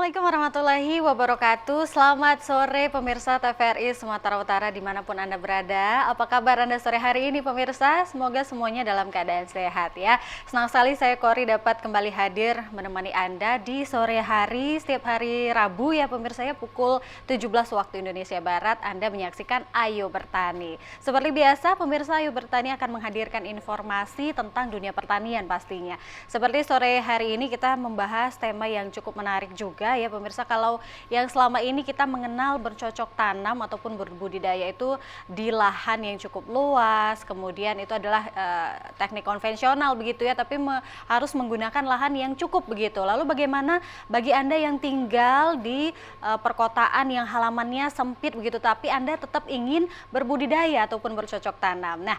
Assalamualaikum warahmatullahi wabarakatuh. Selamat sore pemirsa TVRI Sumatera Utara dimanapun Anda berada. Apa kabar Anda sore hari ini pemirsa? Semoga semuanya dalam keadaan sehat ya. Senang sekali saya Kori dapat kembali hadir menemani Anda di sore hari setiap hari Rabu ya pemirsa ya, pukul 17 waktu Indonesia Barat Anda menyaksikan Ayo Bertani. Seperti biasa pemirsa, Ayo Bertani akan menghadirkan informasi tentang dunia pertanian pastinya. Seperti sore hari ini kita membahas tema yang cukup menarik juga ya pemirsa. Kalau yang selama ini kita mengenal bercocok tanam ataupun berbudidaya itu di lahan yang cukup luas, kemudian itu adalah teknik konvensional begitu ya, tapi harus menggunakan lahan yang cukup begitu. Lalu bagaimana bagi Anda yang tinggal di perkotaan yang halamannya sempit begitu, tapi Anda tetap ingin berbudidaya ataupun bercocok tanam. Nah,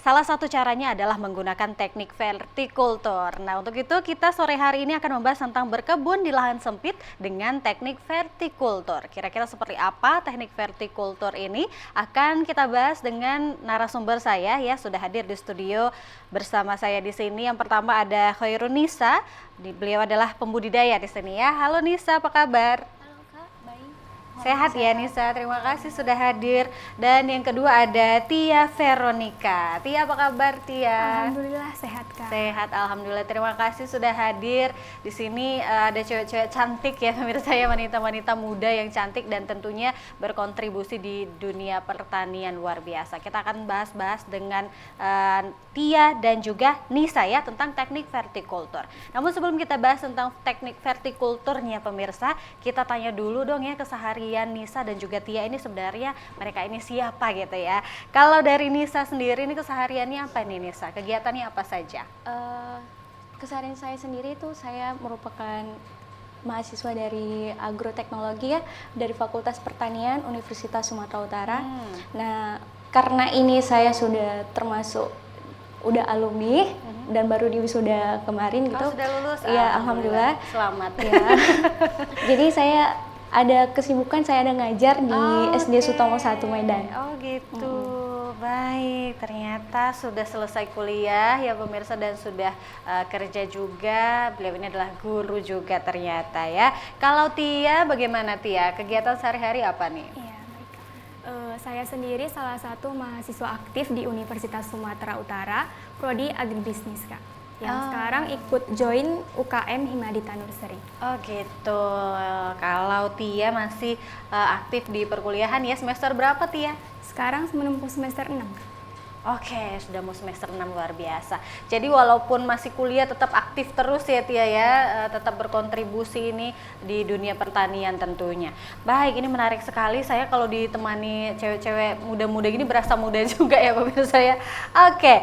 salah satu caranya adalah menggunakan teknik vertikultur. Nah, untuk itu kita sore hari ini akan membahas tentang berkebun di lahan sempit dengan teknik vertikultur. Kira-kira seperti apa teknik vertikultur ini? Akan kita bahas dengan narasumber saya ya, sudah hadir di studio bersama saya di sini. Yang pertama ada Khairun Nisa, beliau adalah pembudidaya di sini ya. Halo Nisa, apa kabar? Sehat ya Nisa, terima kasih sudah hadir. Dan yang kedua ada Tia Veronica. Tia, apa kabar Tia? Alhamdulillah sehat Kak. Sehat, alhamdulillah. Terima kasih sudah hadir. Di sini ada cewek-cewek cantik ya pemirsa ya, wanita-wanita muda yang cantik dan tentunya berkontribusi di dunia pertanian luar biasa. Kita akan bahas-bahas dengan Tia dan juga Nisa ya tentang teknik vertikultur. Namun sebelum kita bahas tentang teknik vertikulturnya pemirsa, kita tanya dulu dong ya keseharian Nisa dan juga Tia ini sebenarnya mereka ini siapa gitu ya. Kalau dari Nisa sendiri ini kesehariannya apa nih Nisa? Kegiatannya apa saja? Keseharian saya sendiri itu saya merupakan mahasiswa dari agroteknologi ya, dari Fakultas Pertanian Universitas Sumatera Utara. Nah, karena ini saya sudah termasuk udah alumni dan baru diwisuda kemarin gitu. Sudah lulus? Iya, alhamdulillah. Selamat. Ya. Jadi saya ada kesibukan, saya ada ngajar di SD Sutomo 1 Medan. Oh gitu. Baik, ternyata sudah selesai kuliah ya pemirsa dan sudah kerja juga. Beliau ini adalah guru juga ternyata ya. Kalau Tia, bagaimana Tia? Kegiatan sehari-hari apa nih? Iya, baik. Saya sendiri salah satu mahasiswa aktif di Universitas Sumatera Utara, Prodi Agribisnis Kak. Yang sekarang ikut join UKM Himadita Nursery. Oh gitu. Kalau Tia masih aktif di perkuliahan ya, semester berapa Tia? Sekarang menempuh semester 6. Oke, sudah mau semester 6, luar biasa. Jadi walaupun masih kuliah tetap aktif terus ya Tia ya, tetap berkontribusi ini di dunia pertanian tentunya. Baik, ini menarik sekali. Saya kalau ditemani cewek-cewek muda-muda gini berasa muda juga ya pemirsa ya. Oke,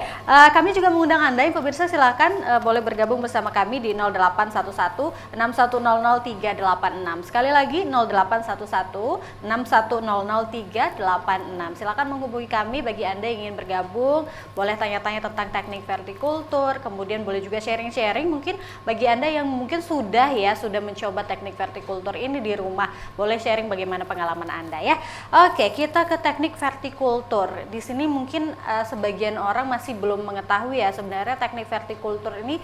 kami juga mengundang Anda yang pemirsa silakan boleh bergabung bersama kami di 0811 6100 386. Sekali lagi 0811 6100 386. Silakan menghubungi kami bagi Anda yang ingin bergabung. Boleh tanya-tanya tentang teknik vertikultur, kemudian boleh juga sharing-sharing mungkin bagi Anda yang mungkin sudah mencoba teknik vertikultur ini di rumah. Boleh sharing bagaimana pengalaman Anda ya. Oke, kita ke teknik vertikultur. Di sini mungkin sebagian orang masih belum mengetahui ya sebenarnya teknik vertikultur ini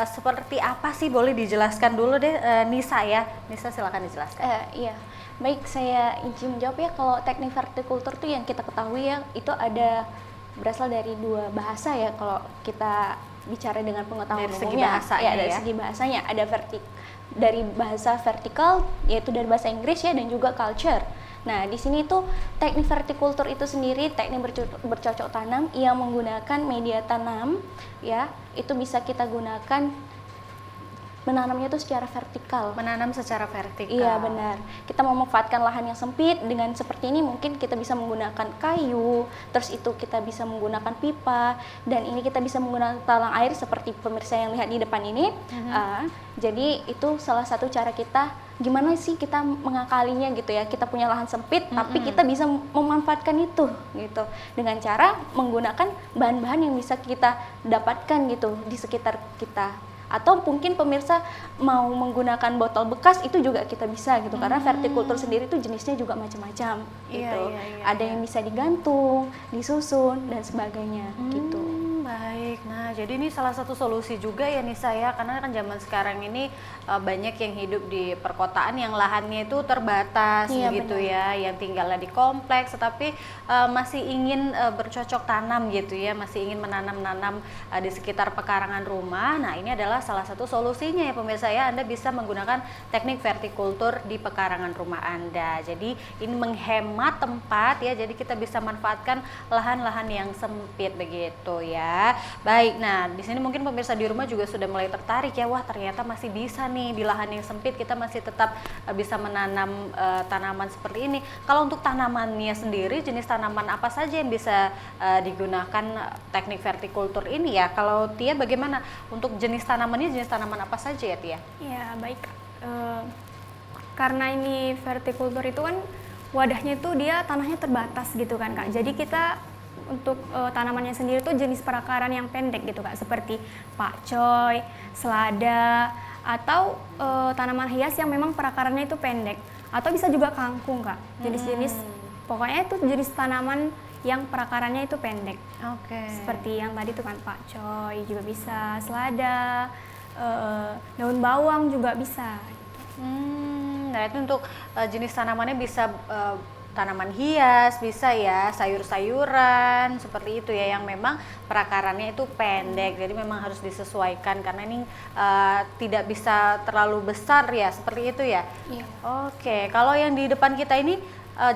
seperti apa sih, boleh dijelaskan dulu deh Nisa ya. Nisa silakan dijelaskan. Iya. Baik, saya izin menjawab ya. Kalau teknik vertikultur itu yang kita ketahui ya, itu berasal dari dua bahasa ya. Kalau kita bicara dengan pengetahuan dari segi umumnya, bahasanya dari segi bahasanya ada dari bahasa vertikal yaitu dari bahasa Inggris ya, dan juga culture. Nah, di sini tuh teknik vertikultur itu sendiri teknik bercocok tanam yang menggunakan media tanam ya. Itu bisa kita gunakan menanamnya itu secara vertikal. Menanam secara vertikal. Iya benar. Kita memanfaatkan lahan yang sempit dengan seperti ini, mungkin kita bisa menggunakan kayu, terus itu kita bisa menggunakan pipa, dan ini kita bisa menggunakan talang air seperti pemirsa yang lihat di depan ini. Jadi itu salah satu cara kita gimana sih kita mengakalinya gitu ya. Kita punya lahan sempit tapi kita bisa memanfaatkan itu gitu dengan cara menggunakan bahan-bahan yang bisa kita dapatkan gitu di sekitar kita. Atau mungkin pemirsa mau menggunakan botol bekas itu juga kita bisa gitu, karena vertikultur sendiri itu jenisnya juga macam-macam gitu. Ada yang bisa digantung, disusun dan sebagainya gitu. Baik. Nah, jadi ini salah satu solusi juga ya Nisa ya, karena kan zaman sekarang ini banyak yang hidup di perkotaan yang lahannya itu terbatas Iya, begitu benar. ya, yang tinggalnya di kompleks tetapi masih ingin bercocok tanam gitu ya, masih ingin menanam-nanam di sekitar pekarangan rumah. Nah, ini adalah salah satu solusinya ya pemirsa ya, Anda bisa menggunakan teknik vertikultur di pekarangan rumah Anda. Jadi ini menghemat tempat ya, jadi kita bisa manfaatkan lahan-lahan yang sempit begitu ya. Baik, nah di sini mungkin pemirsa di rumah juga sudah mulai tertarik ya, wah ternyata masih bisa nih di lahan yang sempit kita masih tetap bisa menanam tanaman seperti ini. Kalau untuk tanamannya sendiri, jenis tanaman apa saja yang bisa digunakan teknik vertikultur ini ya? Kalau Tia bagaimana untuk jenis tanamannya, jenis tanaman apa saja ya Tia? Ya, baik. Karena ini vertikultur itu kan wadahnya itu dia tanahnya terbatas gitu kan Kak. Jadi kita untuk tanamannya sendiri tuh jenis perakaran yang pendek gitu Kak, seperti pakcoy, selada, atau tanaman hias yang memang perakarannya itu pendek. Atau bisa juga kangkung Kak. Jenis-jenis pokoknya itu jenis tanaman yang perakarannya itu pendek. Oke. Seperti yang tadi tuh kan pakcoy juga bisa, selada, daun bawang juga bisa. Nah itu untuk jenis tanamannya bisa tanaman hias, bisa ya sayur-sayuran seperti itu ya yang memang perakarannya itu pendek, jadi memang harus disesuaikan karena ini tidak bisa terlalu besar ya, seperti itu ya. Iya. Oke, kalau yang di depan kita ini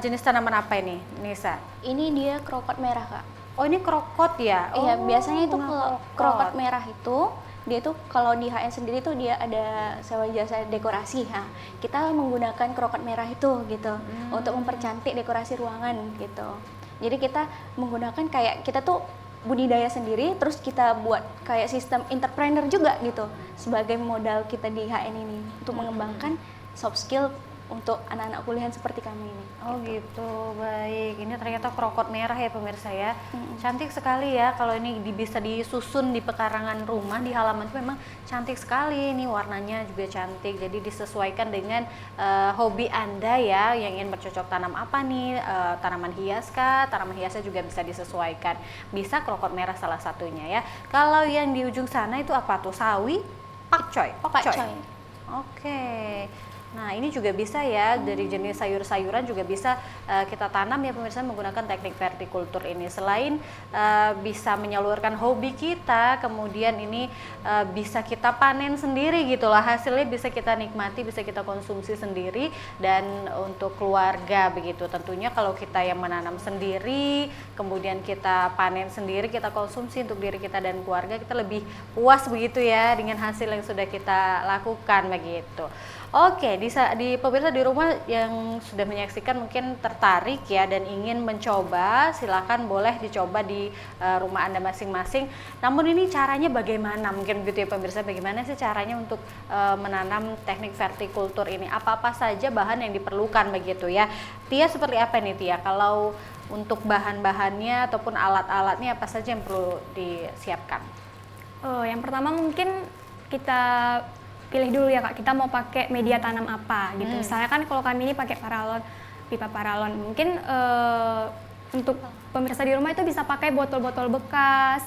jenis tanaman apa ini, Nisa? Ini dia krokot merah Kak. Oh ini krokot ya? Iya, Oh, biasanya itu bunga kalau krokot merah itu dia tuh kalau di HN sendiri tuh dia ada sewa jasa dekorasi. Nah, kita menggunakan krokot merah itu gitu untuk mempercantik dekorasi ruangan gitu. Jadi kita menggunakan kayak kita tuh budidaya sendiri terus kita buat kayak sistem entrepreneur juga gitu sebagai modal kita di HN ini untuk mengembangkan soft skill untuk anak-anak kuliahan seperti kami ini. Oh gitu, baik. Ini ternyata krokot merah ya pemirsa ya. Cantik sekali ya kalau ini bisa disusun di pekarangan rumah, di halaman itu memang cantik sekali. Ini warnanya juga cantik, jadi disesuaikan dengan hobi Anda ya, yang ingin bercocok tanam apa nih, tanaman hias kah? Tanaman hiasnya juga bisa disesuaikan. Bisa krokot merah salah satunya ya. Kalau yang di ujung sana itu apa tuh? Sawi? Pakcoy? Pakcoy. Oke. Nah ini juga bisa ya, dari jenis sayur-sayuran juga bisa kita tanam ya pemirsa menggunakan teknik vertikultur ini. Selain bisa menyalurkan hobi kita, kemudian ini bisa kita panen sendiri gitulah, hasilnya bisa kita nikmati, bisa kita konsumsi sendiri dan untuk keluarga begitu. Tentunya kalau kita yang menanam sendiri, kemudian kita panen sendiri, kita konsumsi untuk diri kita dan keluarga, kita lebih puas begitu ya dengan hasil yang sudah kita lakukan begitu. Oke, di pemirsa di rumah yang sudah menyaksikan mungkin tertarik ya dan ingin mencoba, silakan boleh dicoba di rumah Anda masing-masing. Namun ini caranya bagaimana? Mungkin begitu ya pemirsa, bagaimana sih caranya untuk menanam teknik vertikultur ini? Apa-apa saja bahan yang diperlukan begitu ya? Tia seperti apa nih Tia? Kalau untuk bahan-bahannya ataupun alat-alatnya apa saja yang perlu disiapkan? Yang pertama mungkin kita pilih dulu ya Kak, kita mau pakai media tanam apa gitu. Misalnya kan kalau kami ini pakai paralon, pipa paralon. Mungkin untuk pemirsa di rumah itu bisa pakai botol-botol bekas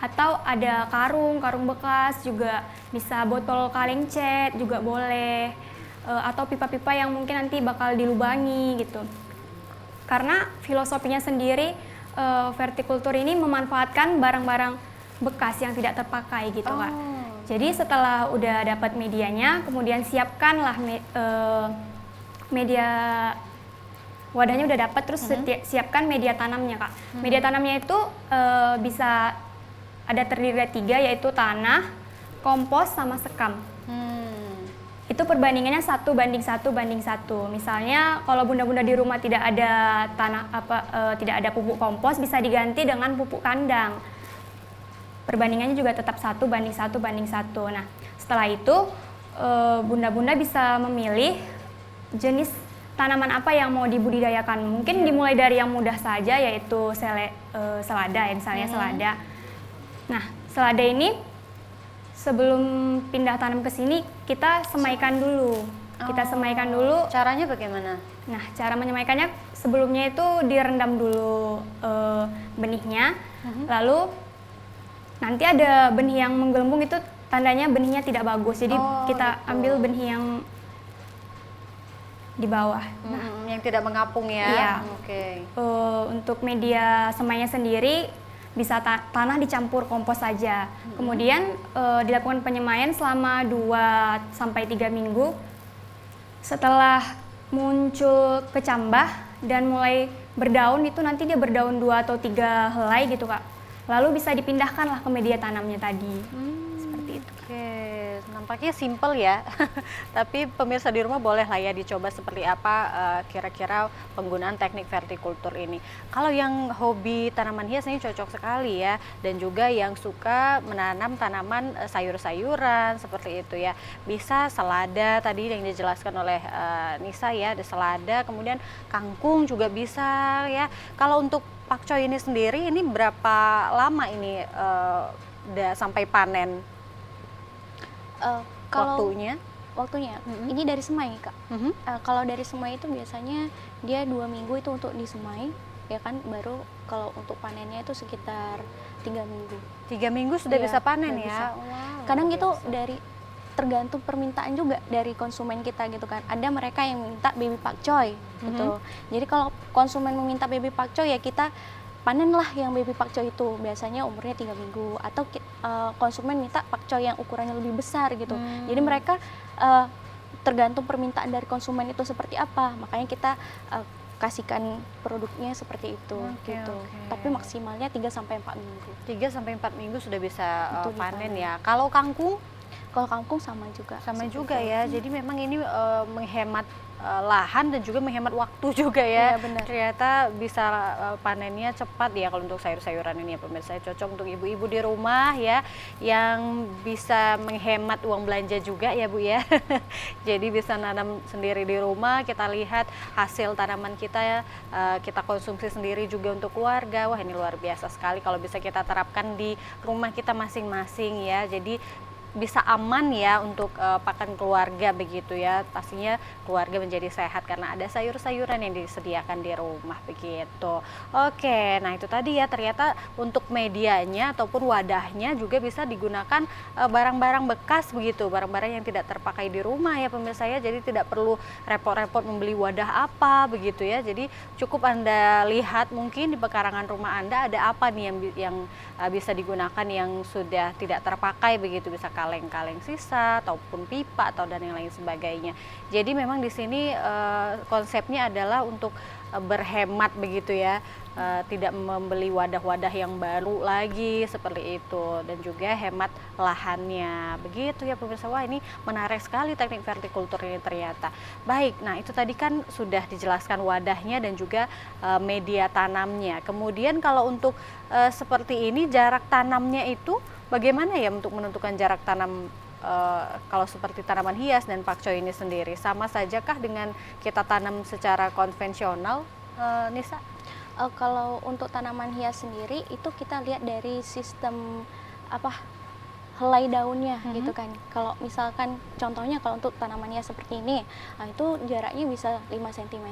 atau ada karung bekas juga bisa, botol kaleng cat juga boleh, atau pipa-pipa yang mungkin nanti bakal dilubangi gitu. Karena filosofinya sendiri vertikultur ini memanfaatkan barang-barang bekas yang tidak terpakai gitu Kak. Jadi setelah udah dapat medianya, kemudian siapkanlah media wadahnya udah dapat, terus siapkan media tanamnya Kak. Media tanamnya itu bisa ada terdiri dari 3, yaitu tanah, kompos, sama sekam. Itu perbandingannya 1:1:1. Misalnya kalau bunda-bunda di rumah tidak ada tidak ada pupuk kompos, bisa diganti dengan pupuk kandang. Perbandingannya juga tetap 1:1:1. Nah, setelah itu bunda-bunda bisa memilih jenis tanaman apa yang mau dibudidayakan. Mungkin dimulai dari yang mudah saja, yaitu selada ya, misalnya selada. Nah, selada ini sebelum pindah tanam ke sini kita semaikan dulu. Kita semaikan dulu. Caranya bagaimana? Nah, cara menyemaikannya sebelumnya itu direndam dulu benihnya, lalu nanti ada benih yang menggelembung, itu tandanya benihnya tidak bagus. Jadi kita gitu. ambil benih yang di bawah. Yang tidak mengapung ya. Iya. Oke. Untuk media semainya sendiri bisa tanah dicampur kompos saja. Kemudian dilakukan penyemaian selama 2-3 minggu. Setelah muncul kecambah dan mulai berdaun, itu nanti dia berdaun 2 atau 3 helai gitu Kak. Lalu bisa dipindahkanlah ke media tanamnya tadi. Seperti itu. Oke, nampaknya simpel ya. Tapi pemirsa di rumah boleh lah ya dicoba seperti apa kira-kira penggunaan teknik vertikultur ini. Kalau yang hobi tanaman hias ini cocok sekali ya, dan juga yang suka menanam tanaman sayur-sayuran seperti itu ya. Bisa selada tadi yang dijelaskan oleh Nisa ya, ada selada, kemudian kangkung juga bisa ya. Kalau untuk pakcoy ini sendiri, ini berapa lama ini udah sampai panen? Kalau Waktunya? ini dari semai Kak. Kalau dari semai itu biasanya dia 2 minggu itu untuk disemai, ya kan, baru kalau untuk panennya itu sekitar 3 minggu. 3 minggu sudah Iya, bisa panen udah ya? bisa. Wow, Kadang luar itu biasa. dari tergantung permintaan juga dari konsumen kita gitu kan. Ada mereka yang minta baby pakcoy gitu. Jadi kalau konsumen meminta baby pakcoy ya kita panenlah yang baby pakcoy itu, biasanya umurnya 3 minggu, atau konsumen minta pakcoy yang ukurannya lebih besar gitu. Jadi mereka tergantung permintaan dari konsumen itu seperti apa, makanya kita kasihkan produknya seperti itu gitu. Tapi maksimalnya 3-4 minggu. 3-4 minggu sudah bisa Itu panen dipanen. ya. Kalau kangkung Kalau kangkung sama juga. sama seperti juga itu. ya. Jadi memang ini menghemat lahan dan juga menghemat waktu juga ya. Iya, benar. Ternyata bisa panennya cepat ya kalau untuk sayur-sayuran ini ya pemirsa. Cocok untuk ibu-ibu di rumah ya, yang bisa menghemat uang belanja juga ya Bu ya. Jadi bisa nanam sendiri di rumah, kita lihat hasil tanaman kita ya, kita konsumsi sendiri juga untuk keluarga. Wah, ini luar biasa sekali kalau bisa kita terapkan di rumah kita masing-masing ya. Jadi bisa aman ya untuk pakan keluarga begitu ya. Pastinya keluarga menjadi sehat karena ada sayur-sayuran yang disediakan di rumah begitu. Oke, nah itu tadi ya, ternyata untuk medianya ataupun wadahnya juga bisa digunakan barang-barang bekas begitu, barang-barang yang tidak terpakai di rumah ya pemirsa ya. Jadi tidak perlu repot-repot membeli wadah apa begitu ya. Jadi cukup Anda lihat mungkin di pekarangan rumah Anda ada apa nih yang bisa digunakan yang sudah tidak terpakai begitu, bisa kaleng-kaleng sisa ataupun pipa atau dan yang lain sebagainya. Jadi memang di sini konsepnya adalah untuk berhemat begitu ya, tidak membeli wadah-wadah yang baru lagi seperti itu, dan juga hemat lahannya begitu ya pemirsa. Wah, ini menarik sekali teknik vertikultur ini ternyata. Baik, nah itu tadi kan sudah dijelaskan wadahnya dan juga media tanamnya. Kemudian kalau untuk seperti ini jarak tanamnya itu bagaimana ya untuk menentukan jarak tanam kalau seperti tanaman hias dan pakcoy ini sendiri? Sama sajakah dengan kita tanam secara konvensional, Nisa? Kalau untuk tanaman hias sendiri itu kita lihat dari sistem helai daunnya gitu kan. Kalau misalkan contohnya kalau untuk tanaman hias seperti ini, itu jaraknya bisa 5 cm.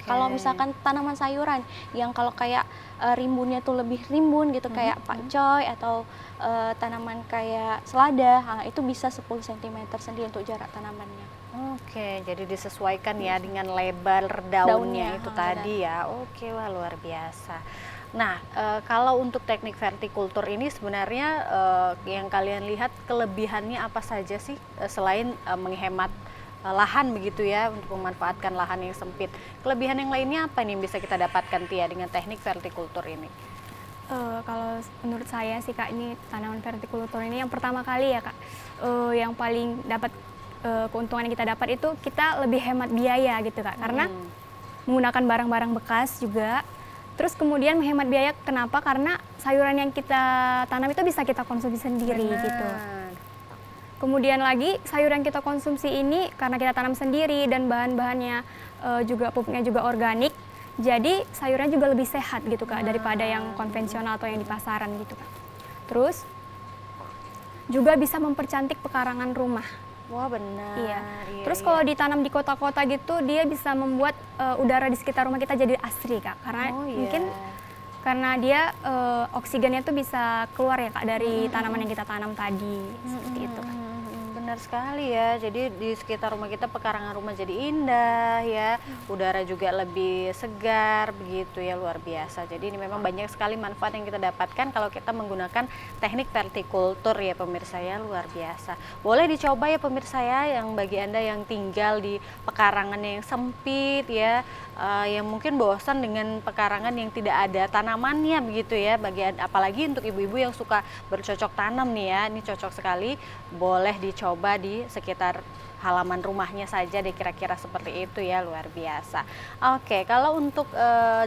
Kalau misalkan tanaman sayuran yang kalau kayak rimbunnya tuh lebih rimbun gitu, kayak pakcoy atau tanaman kayak selada, itu bisa 10 cm sendiri untuk jarak tanamannya. Oke, jadi disesuaikan ya dengan lebar daunnya itu tadi ya. Oke, wah luar biasa. Nah, kalau untuk teknik vertikultur ini sebenarnya yang kalian lihat kelebihannya apa saja sih selain menghemat lahan begitu ya, untuk memanfaatkan lahan yang sempit. Kelebihan yang lainnya apa nih yang bisa kita dapatkan Tia dengan teknik vertikultur ini? Kalau menurut saya sih Kak, ini tanaman vertikultur ini yang pertama kali ya Kak, yang paling dapat keuntungan yang kita dapat itu kita lebih hemat biaya gitu Kak, karena menggunakan barang-barang bekas juga. Terus kemudian menghemat biaya, kenapa? Karena sayuran yang kita tanam itu bisa kita konsumsi sendiri gitu. Kemudian lagi sayur yang kita konsumsi ini karena kita tanam sendiri dan bahan-bahannya juga pupuknya juga organik, jadi sayurnya juga lebih sehat gitu Kak daripada yang konvensional atau yang di pasaran gitu Kak. Terus juga bisa mempercantik pekarangan rumah. Wah, benar. Iya. Terus kalau ditanam di kota-kota gitu, dia bisa membuat udara di sekitar rumah kita jadi asri Kak. Karena mungkin karena dia oksigennya tuh bisa keluar ya Kak dari tanaman yang kita tanam tadi, seperti itu Kak. Benar sekali ya, jadi di sekitar rumah kita pekarangan rumah jadi indah ya, udara juga lebih segar begitu ya, luar biasa. Jadi ini memang banyak sekali manfaat yang kita dapatkan kalau kita menggunakan teknik vertikultur ya pemirsa ya, luar biasa. Boleh dicoba ya pemirsa ya, yang bagi Anda yang tinggal di pekarangan yang sempit ya, yang mungkin bosan dengan pekarangan yang tidak ada tanamannya begitu ya, apalagi untuk ibu-ibu yang suka bercocok tanam nih ya, ini cocok sekali, boleh dicoba di sekitar halaman rumahnya saja deh, kira-kira seperti itu ya, luar biasa. Oke, kalau untuk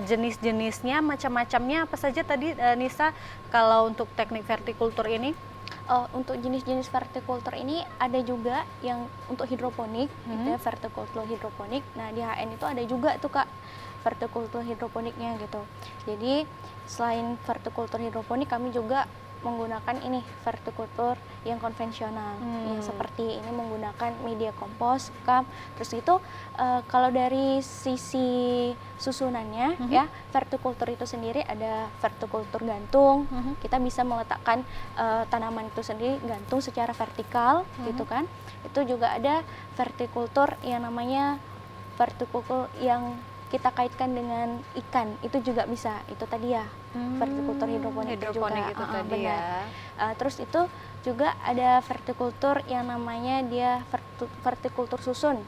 jenis-jenisnya macam-macamnya apa saja tadi Nisa, kalau untuk teknik vertikultur ini? Untuk jenis-jenis vertikultur ini ada juga yang untuk hidroponik, gitu ya, vertikultur hidroponik. Nah di HN itu ada juga tuh Kak vertikultur hidroponiknya gitu. Jadi selain vertikultur hidroponik kami juga menggunakan ini vertikultur yang konvensional, yang seperti ini menggunakan media kompos, sekam. Terus itu kalau dari sisi susunannya ya, vertikultur itu sendiri ada vertikultur gantung. Kita bisa meletakkan tanaman itu sendiri gantung secara vertikal gitu kan. Itu juga ada vertikultur yang namanya vertikultur yang kita kaitkan dengan ikan, itu juga bisa, itu tadi ya vertikultur hidroponik juga itu tadi benar. ya. Terus itu juga ada vertikultur yang namanya dia vertikultur susun.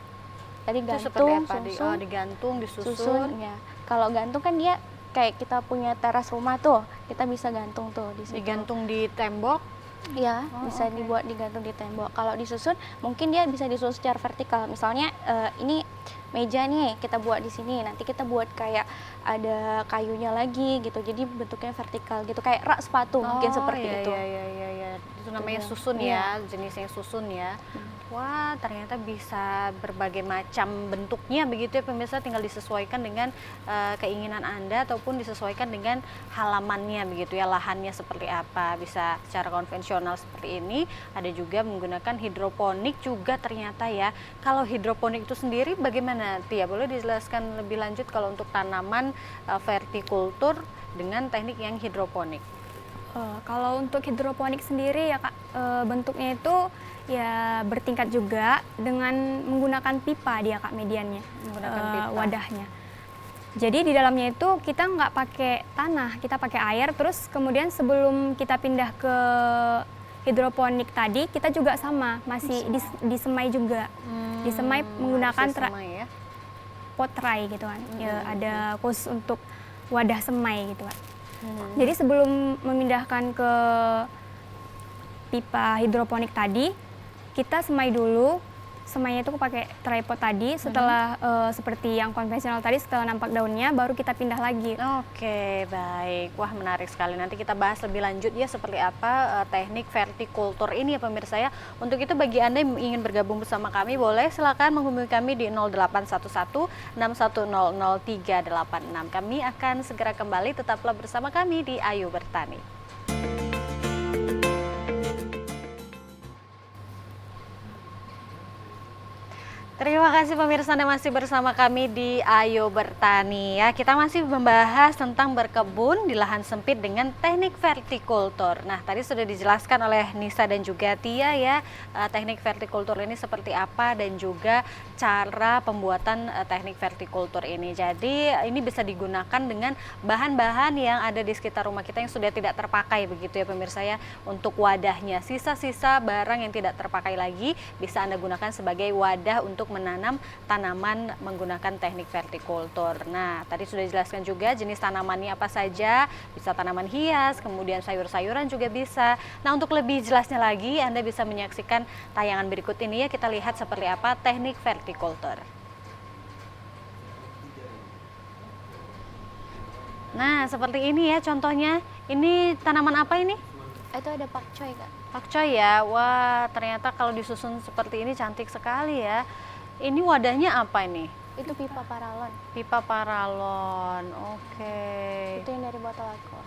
Tadi Itu seperti gantung, apa? susun, Digantung, disusun. susun ya. Kalau gantung kan dia kayak kita punya teras rumah tuh, kita bisa gantung tuh di situ. Digantung di tembok. Ya, bisa dibuat digantung di tembok. Kalau disusun, mungkin dia bisa disusun secara vertikal. Misalnya ini meja nih kita buat di sini, nanti kita buat kayak ada kayunya lagi gitu. Jadi bentuknya vertikal gitu, kayak rak sepatu mungkin seperti itu. Iya. Itu namanya Gitu. susun ya, jenisnya susun ya. Wah, ternyata bisa berbagai macam bentuknya begitu ya pemirsa, tinggal disesuaikan dengan keinginan Anda ataupun disesuaikan dengan halamannya begitu ya, lahannya seperti apa. Bisa secara konvensional seperti ini, ada juga menggunakan hidroponik juga ternyata ya. Kalau hidroponik itu sendiri bagaimana Tia? Boleh dijelaskan lebih lanjut kalau untuk tanaman vertikultur dengan teknik yang hidroponik? Kalau untuk hidroponik sendiri ya Kak, bentuknya itu ya bertingkat juga dengan menggunakan pipa dia Kak mediannya, Menggunakan pipa. wadahnya. Jadi di dalamnya itu kita nggak pakai tanah, kita pakai air. Terus kemudian sebelum kita pindah ke hidroponik tadi, kita juga sama, masih disemai juga, disemai menggunakan Semai ya. pot tray gitu kan. Ya, ada khusus untuk wadah semai gitu kan. Jadi sebelum memindahkan ke pipa hidroponik tadi, kita semai dulu. Semainya itu pakai tripod tadi. Setelah seperti yang konvensional tadi, setelah nampak daunnya, baru kita pindah lagi. Oke, baik. Wah, menarik sekali. Nanti kita bahas lebih lanjut ya seperti apa teknik vertikultur ini ya pemirsa ya. Untuk itu bagi Anda yang ingin bergabung bersama kami, boleh silakan menghubungi kami di 0811 6100 386. Kami akan segera kembali, tetaplah bersama kami di Ayo Bertani. Terima kasih pemirsa Anda masih bersama kami di Ayo Bertani ya. Kita masih membahas tentang berkebun di lahan sempit dengan teknik vertikultur. Nah, tadi sudah dijelaskan oleh Nisa dan juga Tia ya, teknik vertikultur ini seperti apa dan juga cara pembuatan teknik vertikultur ini. Jadi, ini bisa digunakan dengan bahan-bahan yang ada di sekitar rumah kita yang sudah tidak terpakai begitu ya pemirsa ya. Untuk wadahnya, sisa-sisa barang yang tidak terpakai lagi bisa Anda gunakan sebagai wadah untuk menanam tanaman menggunakan teknik vertikultur. Nah, tadi sudah dijelaskan juga jenis tanamannya apa saja, bisa tanaman hias, kemudian sayur-sayuran juga bisa. Nah, untuk lebih jelasnya lagi, Anda bisa menyaksikan tayangan berikut ini ya, kita lihat seperti apa teknik vertikultur. Nah, seperti ini ya contohnya. Ini tanaman apa ini? Itu ada pakcoy Kak. Pakcoy ya. Wah, ternyata kalau disusun seperti ini cantik sekali ya. Ini wadahnya apa ini? Itu pipa paralon. Pipa paralon. Oke. Itu yang dari botol alkohol.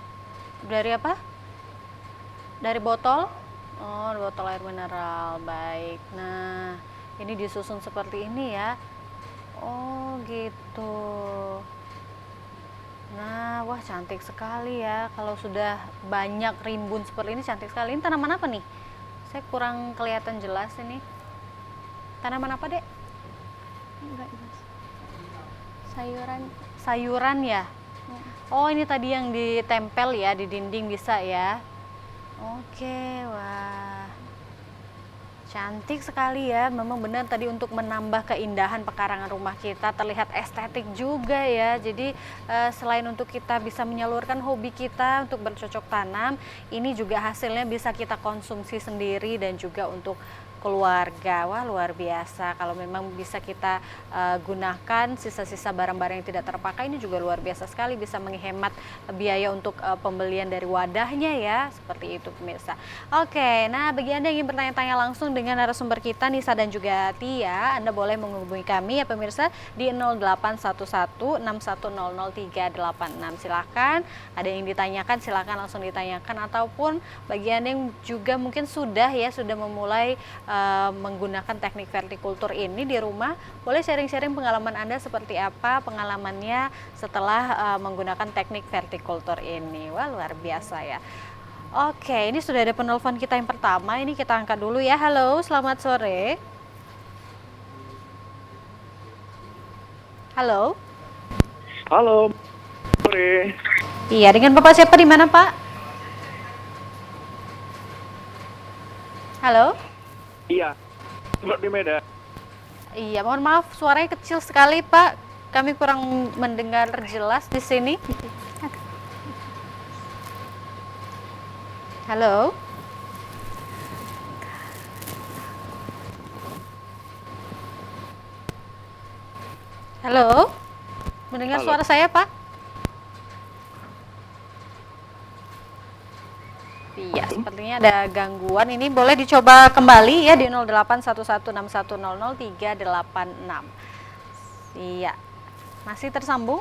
Dari apa? Dari botol? Oh, botol air mineral. Baik. Nah, ini disusun seperti ini ya. Oh, gitu. Nah, wah cantik sekali ya. Kalau sudah banyak rimbun seperti ini cantik sekali. Ini tanaman apa nih? Saya kurang kelihatan jelas ini. Tanaman apa, Dek? Enggak jelas. Sayuran. Sayuran ya? Oh, ini tadi yang ditempel ya di dinding bisa ya. Oke, wah. Cantik sekali ya, memang benar tadi untuk menambah keindahan pekarangan rumah kita, terlihat estetik juga ya. Jadi selain untuk kita bisa menyalurkan hobi kita untuk bercocok tanam, ini juga hasilnya bisa kita konsumsi sendiri dan juga untuk keluarga. Wah, luar biasa. Kalau memang bisa kita gunakan sisa-sisa barang-barang yang tidak terpakai, ini juga luar biasa sekali, bisa menghemat biaya untuk pembelian dari wadahnya ya, seperti itu pemirsa. Oke, nah bagi Anda yang ingin bertanya-tanya langsung dengan narasumber kita Nisa dan juga Tia, Anda boleh menghubungi kami ya pemirsa di 081161600386. Silahkan, ada yang ditanyakan silahkan langsung ditanyakan, ataupun bagi Anda yang juga mungkin sudah memulai menggunakan teknik vertikultur ini di rumah, boleh sharing-sharing pengalaman Anda seperti apa pengalamannya setelah menggunakan teknik vertikultur ini. Wah, luar biasa ya. Oke, ini sudah ada penelpon kita yang pertama, ini kita angkat dulu ya. Halo, selamat sore. Halo. Halo, sore. Iya, dengan Bapak siapa, di mana Pak? Halo. Iya, di Medan. Iya, mohon maaf suaranya kecil sekali Pak. Kami kurang mendengar jelas di sini. Halo. Halo. Mendengar Halo. suara saya, Pak? Iya, sepertinya ada gangguan. Ini boleh dicoba kembali ya di 081161000386. Iya. Masih tersambung?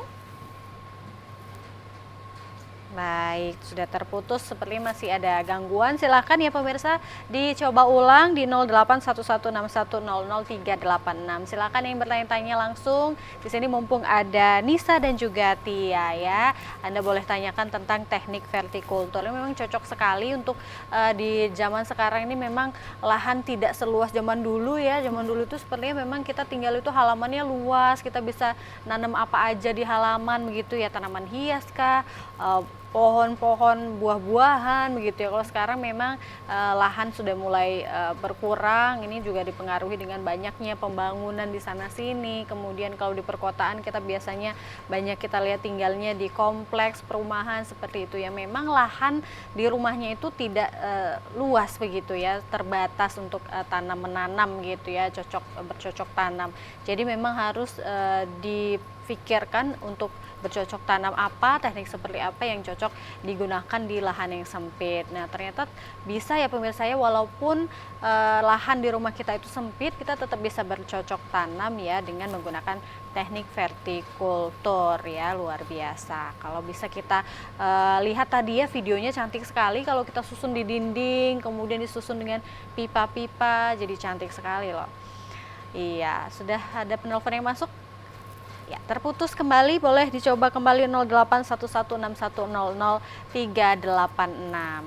Baik, sudah terputus, seperti masih ada gangguan. Silakan ya pemirsa dicoba ulang di 081161000386. Silakan yang bertanya-tanya langsung. Di sini mumpung ada Nisa dan juga Tia ya. Anda boleh tanyakan tentang teknik vertikultur. Ini memang cocok sekali untuk di zaman sekarang ini, memang lahan tidak seluas zaman dulu ya. Zaman dulu itu sepertinya memang kita tinggal itu halamannya luas, kita bisa nanam apa aja di halaman begitu ya, tanaman hias kah, pohon-pohon buah-buahan begitu ya. Kalau sekarang memang lahan sudah mulai berkurang, ini juga dipengaruhi dengan banyaknya pembangunan di sana sini. Kemudian kalau di perkotaan kita biasanya banyak kita lihat tinggalnya di kompleks perumahan seperti itu ya. Memang lahan di rumahnya itu tidak luas begitu ya, terbatas untuk tanam menanam gitu ya, bercocok tanam. Jadi memang harus dipikirkan untuk bercocok tanam apa, teknik seperti apa yang cocok digunakan di lahan yang sempit. Nah, ternyata bisa ya pemirsa ya, walaupun lahan di rumah kita itu sempit, kita tetap bisa bercocok tanam ya dengan menggunakan teknik vertikultur ya, luar biasa. Kalau bisa kita lihat tadi ya, videonya cantik sekali kalau kita susun di dinding, kemudian disusun dengan pipa-pipa, jadi cantik sekali loh. Iya, sudah ada penelpon yang masuk? Ya, terputus kembali, boleh dicoba kembali 081161000386.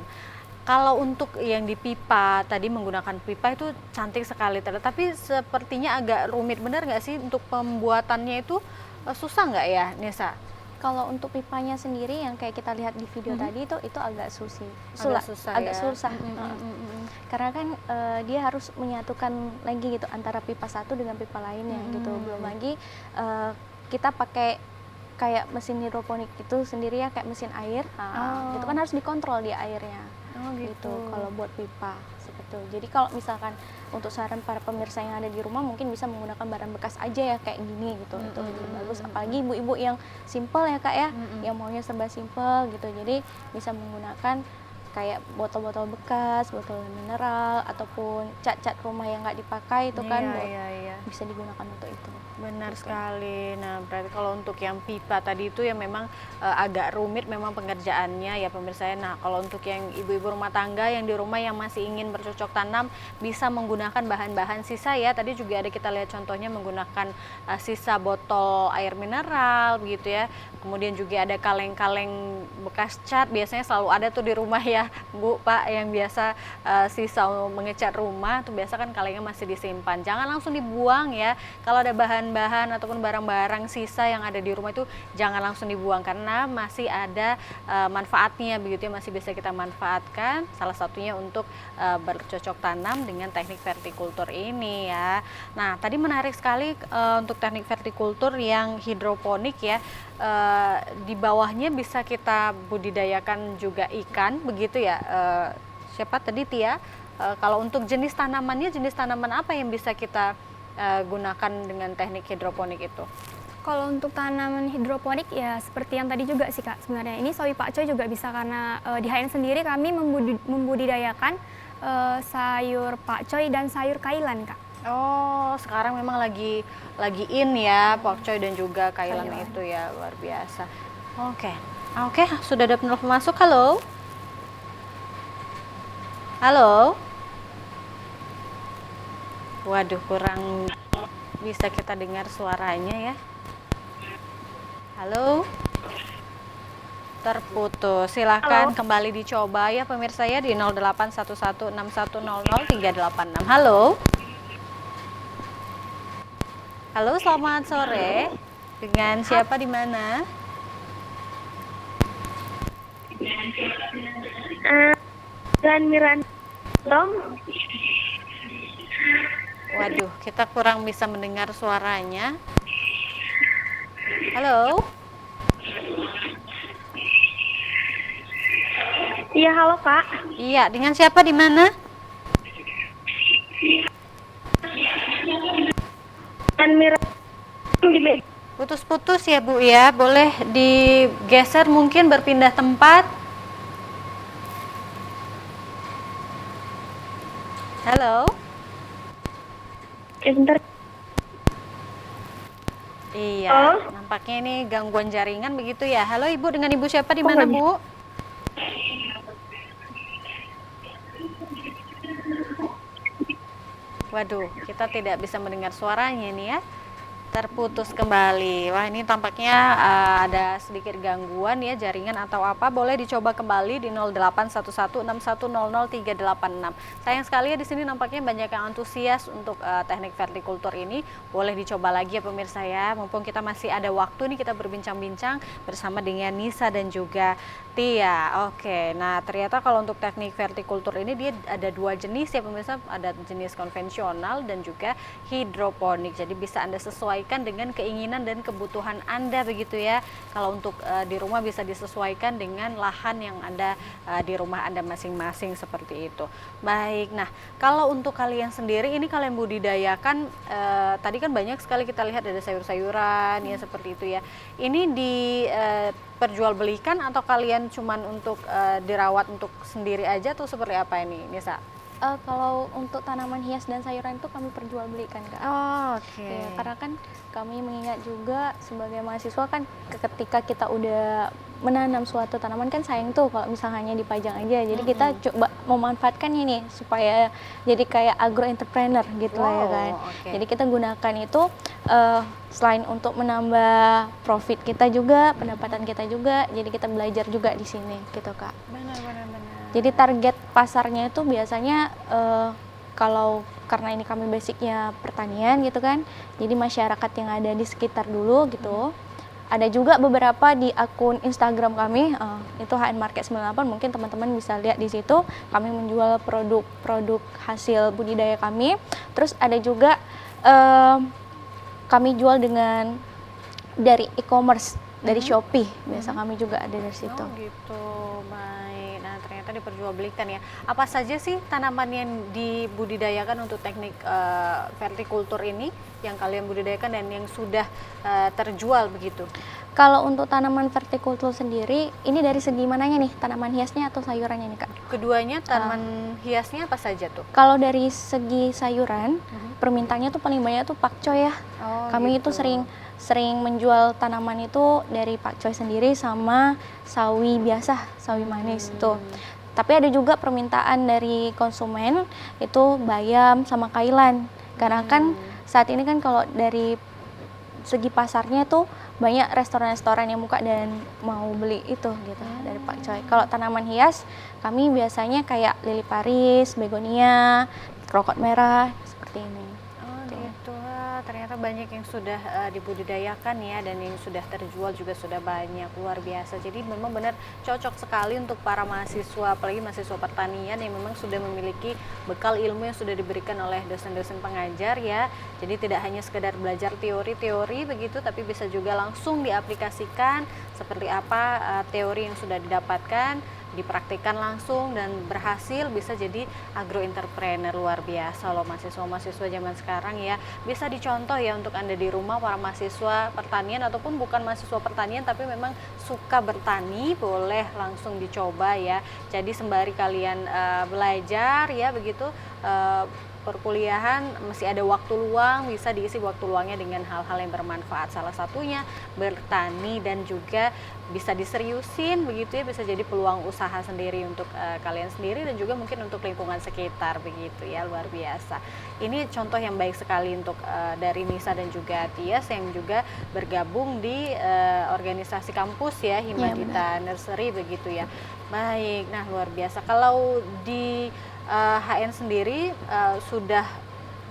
Kalau untuk yang di pipa tadi menggunakan pipa itu cantik sekali, tapi sepertinya agak rumit, benar nggak sih untuk pembuatannya itu, susah nggak ya Nisa? Kalau untuk pipanya sendiri yang kayak kita lihat di video tadi itu agak Agak susah ya? susah. Karena kan dia harus menyatukan lagi gitu antara pipa satu dengan pipa lainnya gitu. Belum lagi kita pakai kayak mesin hidroponik itu sendiri ya, kayak mesin air. Nah, itu kan harus dikontrol di airnya. Gitu. Kalau buat pipa seperti itu. Jadi kalau misalkan untuk saran para pemirsa yang ada di rumah, mungkin bisa menggunakan barang bekas aja ya kayak gini gitu. Itu lebih bagus. Apalagi ibu-ibu yang simple ya Kak ya, yang maunya serba simple gitu. Jadi bisa menggunakan kayak botol-botol bekas, botol mineral, ataupun cat-cat rumah yang nggak dipakai itu kan Iya. bisa digunakan untuk itu. Benar sekali. Nah, berarti kalau untuk yang pipa tadi itu ya memang agak rumit memang pengerjaannya ya pemirsa. Nah, kalau untuk yang ibu-ibu rumah tangga yang di rumah yang masih ingin bercocok tanam bisa menggunakan bahan-bahan sisa ya. Tadi juga ada kita lihat contohnya menggunakan sisa botol air mineral begitu ya. Kemudian juga ada kaleng-kaleng bekas cat, biasanya selalu ada tuh di rumah ya Bu, Pak, yang biasa sisa mengecat rumah tuh biasa kan kalengnya masih disimpan. Jangan langsung dibuang ya. Kalau ada bahan-bahan ataupun barang-barang sisa yang ada di rumah itu jangan langsung dibuang karena masih ada manfaatnya begitu ya, masih bisa kita manfaatkan. Salah satunya untuk bercocok tanam dengan teknik vertikultur ini ya. Nah, tadi menarik sekali untuk teknik vertikultur yang hidroponik ya. Di bawahnya bisa kita budidayakan juga ikan begitu ya. Siapa tadi Tia? Kalau untuk jenis tanamannya, jenis tanaman apa yang bisa kita gunakan dengan teknik hidroponik itu? Kalau untuk tanaman hidroponik ya seperti yang tadi juga sih Kak, sebenarnya ini sawi pakcoy juga bisa karena di HN sendiri kami membudidayakan sayur pakcoy dan sayur kailan Kak. Oh, sekarang memang lagi in ya pakcoy dan juga kailan itu ya, luar biasa. Oke, sudah ada penelpon masuk. Halo. Waduh, kurang bisa kita dengar suaranya ya. Halo. Terputus. Silakan kembali dicoba ya pemirsa ya di 081161000386. Halo. Halo, selamat sore. Dengan siapa di mana? Miran Tom. Waduh, kita kurang bisa mendengar suaranya. Halo. Iya, halo Kak. Iya, dengan siapa di mana? Miran di Medan. Putus-putus ya Bu ya. Boleh digeser mungkin berpindah tempat. Halo. Sebentar. Iya, Halo? nampaknya ini gangguan jaringan begitu ya. Halo Ibu, dengan Ibu siapa di mana Bu? Waduh, kita tidak bisa mendengar suaranya nih ya. Terputus kembali. Wah, ini tampaknya ada sedikit gangguan ya jaringan atau apa. Boleh dicoba kembali di 081161000386. Sayang sekali ya di sini nampaknya banyak yang antusias untuk teknik vertikultur ini. Boleh dicoba lagi ya pemirsa ya. Mumpung kita masih ada waktu nih kita berbincang-bincang bersama dengan Nisa dan juga Tia. Oke, nah ternyata kalau untuk teknik vertikultur ini dia ada dua jenis ya pemirsa. Ada jenis konvensional dan juga hidroponik. Jadi bisa Anda sesuaikan dengan keinginan dan kebutuhan Anda begitu ya. Kalau untuk di rumah bisa disesuaikan dengan lahan yang ada di rumah Anda masing-masing seperti itu. Baik, nah kalau untuk kalian sendiri ini kalian budidayakan tadi kan banyak sekali kita lihat ada sayur-sayuran ya seperti itu ya. Ini diperjualbelikan atau kalian cuman untuk dirawat untuk sendiri aja atau seperti apa ini Nisa? Kalau untuk tanaman hias dan sayuran itu kami perjualbelikan Kak. Oh, oke. Ya, karena kan kami mengingat juga sebagai mahasiswa kan ketika kita udah menanam suatu tanaman kan sayang tuh kalau misalnya hanya dipajang aja. Jadi kita coba memanfaatkan ini supaya jadi kayak agro entrepreneur gitu lah ya kan. Okay. Jadi kita gunakan itu selain untuk menambah profit kita juga, pendapatan kita juga, jadi kita belajar juga di sini gitu Kak. Benar. Jadi target pasarnya itu biasanya kalau karena ini kami basicnya pertanian gitu kan, jadi masyarakat yang ada di sekitar dulu gitu. Ada juga beberapa di akun Instagram kami, itu HN Market 98, mungkin teman-teman bisa lihat di situ. Kami menjual produk hasil budidaya kami. Terus ada juga kami jual dengan dari e-commerce, dari Shopee. Biasa kami juga ada dari situ. Oh gitu, baik. Nah ternyata diperjualbelikan ya. Apa saja sih tanaman yang dibudidayakan untuk teknik vertikultur ini yang kalian budidayakan dan yang sudah terjual begitu? Kalau untuk tanaman vertikultur sendiri, ini dari segi mananya nih? Tanaman hiasnya atau sayurannya nih, Kak? Keduanya tanaman hiasnya apa saja tuh? Kalau dari segi sayuran, permintaannya tuh paling banyak tuh pakcoy ya. Oh, Kami gitu. itu sering menjual tanaman itu dari pakcoy sendiri sama sawi biasa, sawi manis itu. Tapi ada juga permintaan dari konsumen itu bayam sama kailan. Karena kan saat ini kan kalau dari segi pasarnya tuh banyak restoran-restoran yang buka dan mau beli itu gitu dari pakcoy. Kalau tanaman hias kami biasanya kayak lili Paris, begonia, krokot merah seperti ini. Oh gitu. Wah, ternyata banyak yang sudah dibudidayakan ya, dan yang sudah terjual juga sudah banyak, luar biasa. Jadi memang benar cocok sekali untuk para mahasiswa, apalagi mahasiswa pertanian yang memang sudah memiliki bekal ilmu yang sudah diberikan oleh dosen-dosen pengajar ya. Jadi tidak hanya sekedar belajar teori-teori begitu, tapi bisa juga langsung diaplikasikan seperti apa teori yang sudah didapatkan, dipraktikkan langsung dan berhasil, bisa jadi agro-entrepreneur. Luar biasa loh mahasiswa-mahasiswa zaman sekarang ya. Bisa dicontoh ya untuk Anda di rumah, para mahasiswa pertanian ataupun bukan mahasiswa pertanian tapi memang suka bertani, boleh langsung dicoba ya. Jadi sembari kalian belajar ya begitu, perkuliahan masih ada waktu luang, bisa diisi waktu luangnya dengan hal-hal yang bermanfaat. Salah satunya bertani, dan juga bisa diseriusin begitu ya, bisa jadi peluang usaha sendiri untuk kalian sendiri dan juga mungkin untuk lingkungan sekitar begitu ya. Luar biasa. Ini contoh yang baik sekali untuk dari Nisa dan juga Tias yang juga bergabung di organisasi kampus ya, Himadita Nursery begitu ya. Baik, nah luar biasa. Kalau di HN sendiri sudah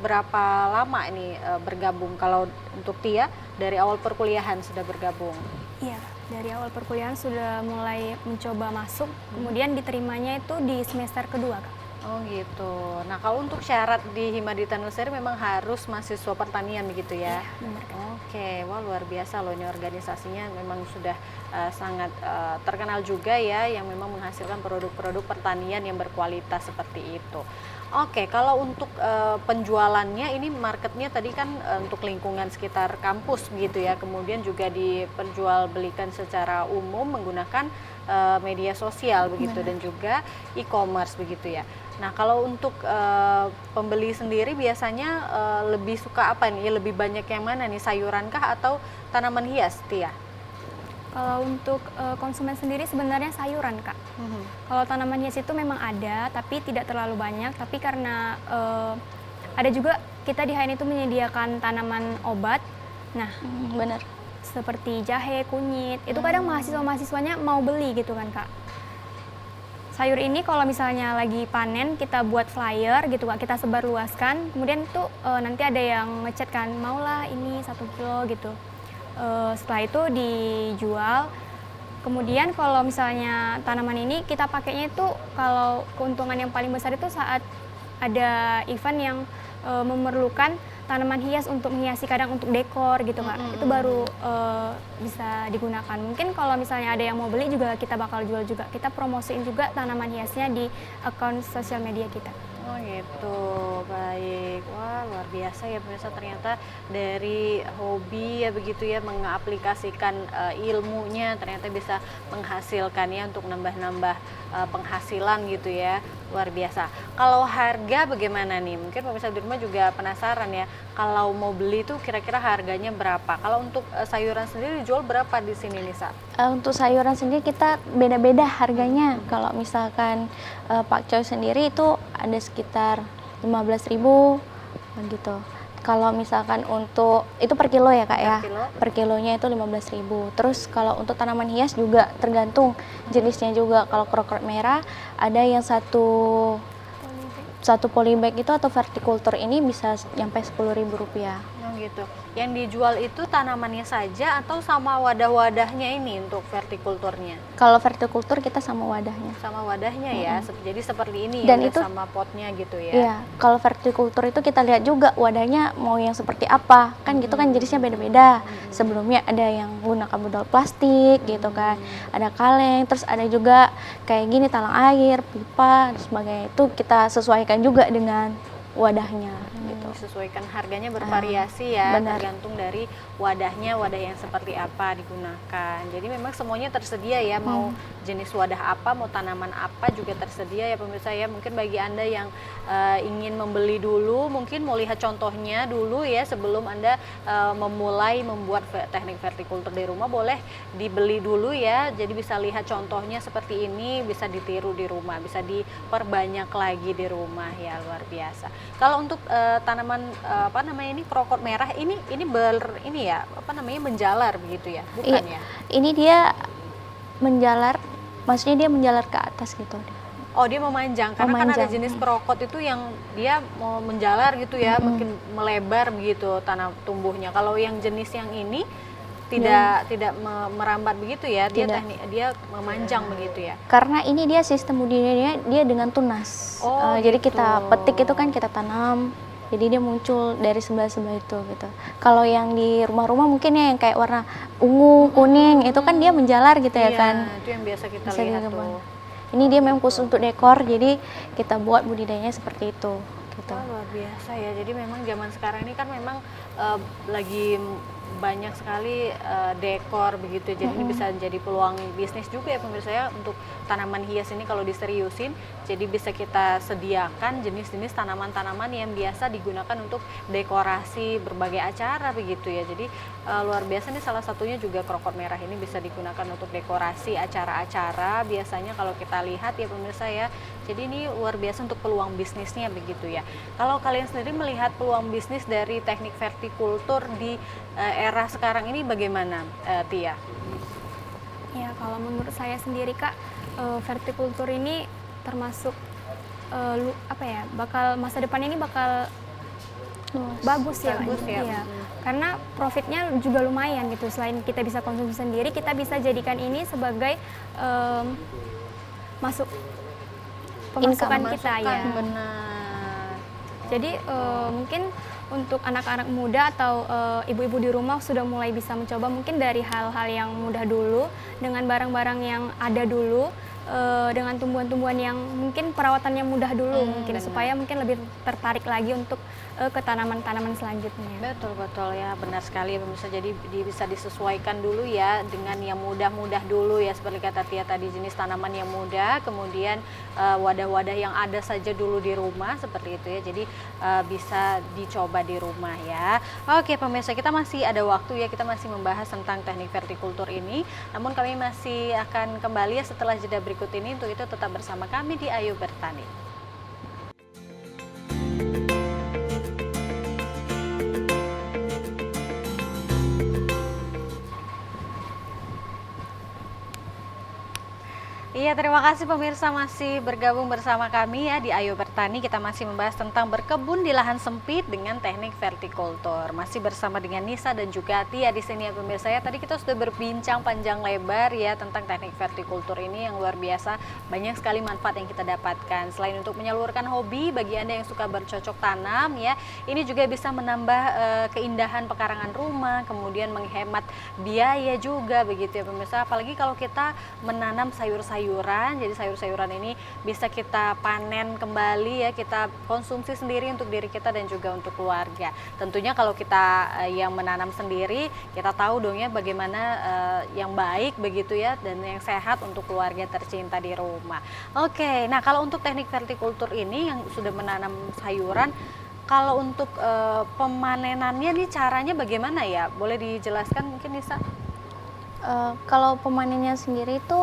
berapa lama ini bergabung? Kalau untuk Tia dari awal perkuliahan sudah bergabung? Iya, dari awal perkuliahan sudah mulai mencoba masuk, kemudian diterimanya itu di semester kedua, Kak. Oh gitu. Nah kalau untuk syarat di Himadita Nursery memang harus mahasiswa pertanian begitu ya? Benar, Kak. Oke, wah luar biasa loh, ini organisasinya memang sudah sangat terkenal juga ya, yang memang menghasilkan produk-produk pertanian yang berkualitas seperti itu. Oke, kalau untuk penjualannya ini marketnya tadi kan untuk lingkungan sekitar kampus begitu ya, kemudian juga diperjualbelikan secara umum menggunakan media sosial begitu dan juga e-commerce begitu ya. Nah kalau untuk pembeli sendiri biasanya lebih suka apa nih? Lebih banyak yang mana nih, sayuran kah atau tanaman hias, Tia? Kalau untuk konsumen sendiri sebenarnya sayuran, Kak. Kalau tanaman hias itu memang ada, tapi tidak terlalu banyak. Tapi karena ada juga kita di HN itu menyediakan tanaman obat. Nah, Benar. seperti jahe, kunyit. Itu kadang mahasiswa-mahasiswanya mau beli gitu kan, Kak. Sayur ini kalau misalnya lagi panen, kita buat flyer gitu, Kak. Kita sebar luaskan. Kemudian tuh nanti ada yang ngechat kan, maulah ini 1 kilo gitu. Setelah itu dijual. Kemudian kalau misalnya tanaman ini kita pakainya itu, kalau keuntungan yang paling besar itu saat ada event yang memerlukan tanaman hias untuk menghiasi, kadang untuk dekor gitu, Kak. Itu baru bisa digunakan. Mungkin kalau misalnya ada yang mau beli juga kita bakal jual juga. Kita promosiin juga tanaman hiasnya di akun sosial media kita. Oh gitu, baik. Wah luar biasa ya pemirsa, ternyata dari hobi ya begitu ya, mengaplikasikan ilmunya ternyata bisa menghasilkan ya, untuk nambah-nambah penghasilan gitu ya. Luar biasa. Kalau harga bagaimana nih? Mungkin pemirsa di rumah juga penasaran ya, kalau mau beli tuh kira-kira harganya berapa? Kalau untuk sayuran sendiri dijual berapa di sini, Nisa? Untuk sayuran sendiri kita beda-beda harganya. Kalau misalkan pakcoy sendiri itu ada sekitar 15.000 gitu. Kalau misalkan untuk itu per kilo ya, Kak ya. kilo? Per kilonya itu 15.000. Terus kalau untuk tanaman hias juga tergantung jenisnya juga. Kalau krokot merah ada yang satu polybag itu atau vertikultur ini bisa nyampe Rp10.000. Oh gitu. Yang dijual itu tanamannya saja atau sama wadah-wadahnya ini untuk vertikulturnya? Kalau vertikultur kita sama wadahnya. Sama wadahnya ya, jadi seperti ini Dan ya, itu sama potnya gitu ya. Iya, kalau vertikultur itu kita lihat juga wadahnya mau yang seperti apa, kan gitu kan jenisnya beda-beda. Sebelumnya ada yang menggunakan botol plastik gitu kan, ada kaleng, terus ada juga kayak gini talang air, pipa, dan sebagainya. Itu kita sesuaikan juga dengan wadahnya gitu. Disesuaikan harganya bervariasi ya, benar. tergantung dari wadahnya, wadah yang seperti apa digunakan. Jadi memang semuanya tersedia ya, mau jenis wadah apa, mau tanaman apa juga tersedia ya pemirsa ya. Mungkin bagi Anda yang ingin membeli dulu, mungkin mau lihat contohnya dulu ya sebelum Anda memulai membuat teknik vertikultur di rumah, boleh dibeli dulu ya. Jadi bisa lihat contohnya seperti ini, bisa ditiru di rumah, bisa diperbanyak lagi di rumah ya, luar biasa. Kalau untuk tanaman apa namanya ini krokot merah ini ini ya apa namanya menjalar begitu ya, bukan ya? Ini dia menjalar, maksudnya dia menjalar ke atas gitu. Oh, dia memanjang karena kan ada Memanjang. jenis krokot itu yang dia mau menjalar gitu ya, makin melebar begitu tanah tumbuhnya. Kalau yang jenis yang ini tidak merambat begitu ya, dia Tidak. dia memanjang begitu ya. Karena ini dia sistem budidayanya dia dengan tunas. Oh, Jadi gitu. kita petik itu kan kita tanam. Jadi dia muncul dari sebelah-sebelah itu gitu. Kalau yang di rumah-rumah mungkin ya yang kayak warna ungu, kuning, itu kan dia menjalar gitu ya Iya, kan. itu yang biasa kita Bisa lihat dikembang. tuh. Ini dia memang khusus untuk dekor, jadi kita buat budidayanya seperti itu gitu. Wah, luar biasa ya. Jadi memang zaman sekarang ini kan memang lagi banyak sekali dekor begitu. Jadi ini bisa jadi peluang bisnis juga ya pemirsa ya untuk tanaman hias ini kalau diseriusin. Jadi bisa kita sediakan jenis-jenis tanaman-tanaman yang biasa digunakan untuk dekorasi berbagai acara begitu ya. Jadi luar biasa nih, salah satunya juga krokot merah ini bisa digunakan untuk dekorasi acara-acara biasanya kalau kita lihat ya pemirsa ya. Jadi ini luar biasa untuk peluang bisnisnya begitu ya. Kalau kalian sendiri melihat peluang bisnis dari teknik vertikultur di era sekarang ini bagaimana, Tia? Ya, kalau menurut saya sendiri Kak, vertikultur ini termasuk apa ya, bakal masa depannya ini bakal bagus ya, Kak. Bagus ya. Iya. Karena profitnya juga lumayan gitu. Selain kita bisa konsumsi sendiri, kita bisa jadikan ini sebagai pemasukan kita ya. Benar. Jadi mungkin untuk anak-anak muda atau ibu-ibu di rumah sudah mulai bisa mencoba mungkin dari hal-hal yang mudah dulu, dengan barang-barang yang ada dulu, dengan tumbuhan-tumbuhan yang mungkin perawatannya mudah dulu mungkin, benar. supaya mungkin lebih tertarik lagi untuk ke tanaman-tanaman selanjutnya. Betul ya, benar sekali ya pemirsa. Jadi bisa disesuaikan dulu ya dengan yang mudah-mudah dulu ya, seperti kata Tia tadi, jenis tanaman yang mudah, kemudian wadah-wadah yang ada saja dulu di rumah seperti itu ya. Jadi bisa dicoba di rumah ya. Oke pemirsa, kita masih ada waktu ya, kita masih membahas tentang teknik vertikultur ini. Namun kami masih akan kembali ya setelah jeda berikut ini. Untuk itu tetap bersama kami di Ayo Bertani. Iya, terima kasih pemirsa masih bergabung bersama kami ya di Ayo Bertani. Kita masih membahas tentang berkebun di lahan sempit dengan teknik vertikultur. Masih bersama dengan Nisa dan juga Tia di sini ya pemirsa ya. Tadi kita sudah berbincang panjang lebar ya tentang teknik vertikultur ini yang luar biasa. Banyak sekali manfaat yang kita dapatkan. Selain untuk menyalurkan hobi bagi Anda yang suka bercocok tanam ya, ini juga bisa menambah keindahan pekarangan rumah, kemudian menghemat biaya juga begitu ya pemirsa. Apalagi kalau kita menanam sayur-sayuran, jadi sayur-sayuran ini bisa kita panen kembali ya, kita konsumsi sendiri untuk diri kita dan juga untuk keluarga. Tentunya kalau kita yang menanam sendiri, kita tahu dong ya bagaimana yang baik begitu ya dan yang sehat untuk keluarga tercinta di rumah. Oke, nah kalau untuk teknik vertikultur ini yang sudah menanam sayuran, kalau untuk pemanenannya nih caranya bagaimana ya? Boleh dijelaskan mungkin Nisa? Kalau pemanennya sendiri itu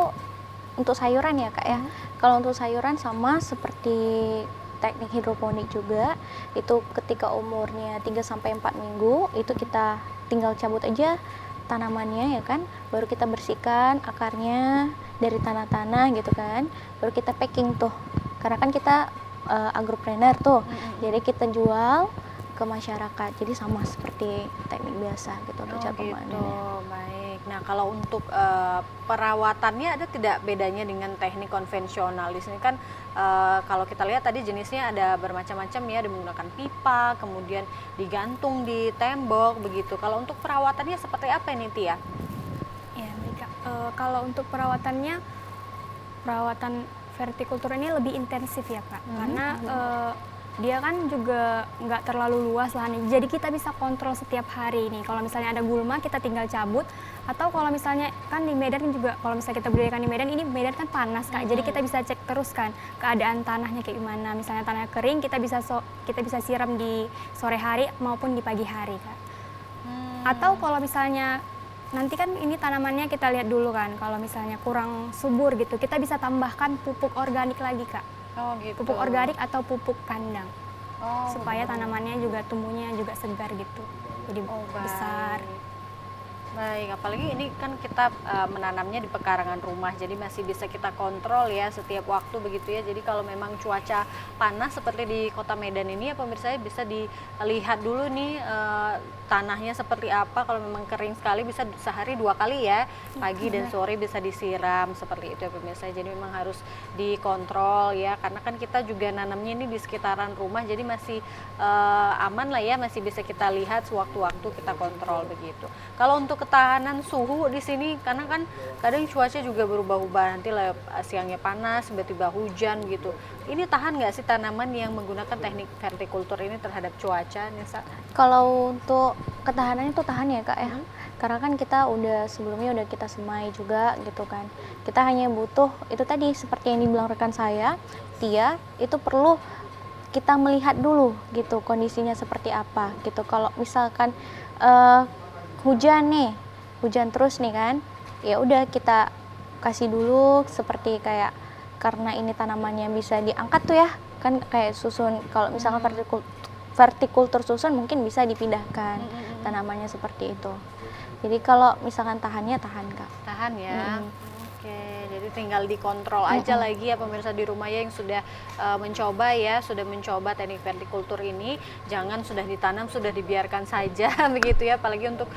untuk sayuran ya Kak ya. Kalau untuk sayuran sama seperti teknik hidroponik juga, itu ketika umurnya 3-4 minggu itu kita tinggal cabut aja tanamannya ya kan, baru kita bersihkan akarnya dari tanah-tanah gitu kan, baru kita packing tuh, karena kan kita agropreneur tuh, jadi kita jual ke masyarakat, jadi sama seperti teknik biasa gitu untuk cara pemanenannya. Baik. Nah kalau untuk perawatannya ada tidak bedanya dengan teknik konvensional? Di sini kan kalau kita lihat tadi jenisnya ada bermacam-macam ya, ada menggunakan pipa, kemudian digantung di tembok begitu. Kalau untuk perawatannya seperti apa ini Tia? Ya, baik, Kak. Kalau untuk perawatan vertikultur ini lebih intensif ya Kak, karena dia kan juga nggak terlalu luas lahannya. Jadi kita bisa kontrol setiap hari nih. Kalau misalnya ada gulma kita tinggal cabut. Atau kalau misalnya kan di Medan juga, kalau misalnya kita budidayakan di Medan, ini Medan kan panas Kak. Jadi kita bisa cek terus kan keadaan tanahnya kayak gimana. Misalnya tanah kering kita bisa siram di sore hari maupun di pagi hari Kak. Atau kalau misalnya nanti kan ini tanamannya kita lihat dulu kan, kalau misalnya kurang subur gitu, kita bisa tambahkan pupuk organik lagi Kak. Oh gitu. Pupuk organik atau pupuk kandang. Oh, Supaya tanamannya juga tumbuhnya juga segar gitu. Jadi besar. Baik, apalagi ini kan kita menanamnya di pekarangan rumah, jadi masih bisa kita kontrol ya setiap waktu begitu ya. Jadi kalau memang cuaca panas seperti di Kota Medan ini ya pemirsa, bisa dilihat dulu nih tanahnya seperti apa. Kalau memang kering sekali bisa sehari 2 kali ya, pagi dan sore bisa disiram seperti itu ya pemirsa. Jadi memang harus dikontrol ya, karena kan kita juga nanamnya ini di sekitaran rumah, jadi masih aman lah ya, masih bisa kita lihat sewaktu-waktu kita kontrol begitu. Kalau untuk ketahanan suhu di sini, karena kan kadang cuaca juga berubah-ubah, nanti lah siangnya panas, tiba-tiba hujan gitu. Ini tahan nggak sih tanaman yang menggunakan teknik vertikultur ini terhadap cuaca, Nisa? Kalau untuk ketahanannya itu tahan ya Kak ya. Karena kan kita sebelumnya udah kita semai juga gitu kan. Kita hanya butuh itu tadi seperti yang dibilang rekan saya, Tia, itu perlu kita melihat dulu gitu kondisinya seperti apa gitu. Kalau misalkan hujan terus nih kan, ya udah kita kasih dulu seperti kayak, karena ini tanamannya bisa diangkat tuh ya kan, kayak susun. Kalau misalkan vertikultur susun mungkin bisa dipindahkan tanamannya seperti itu. Jadi kalau misalkan tahan Kak. Tahan ya. Oke, jadi tinggal dikontrol aja lagi ya pemirsa di rumah ya yang sudah mencoba teknik vertikultur ini. Jangan sudah ditanam sudah dibiarkan saja begitu ya, apalagi untuk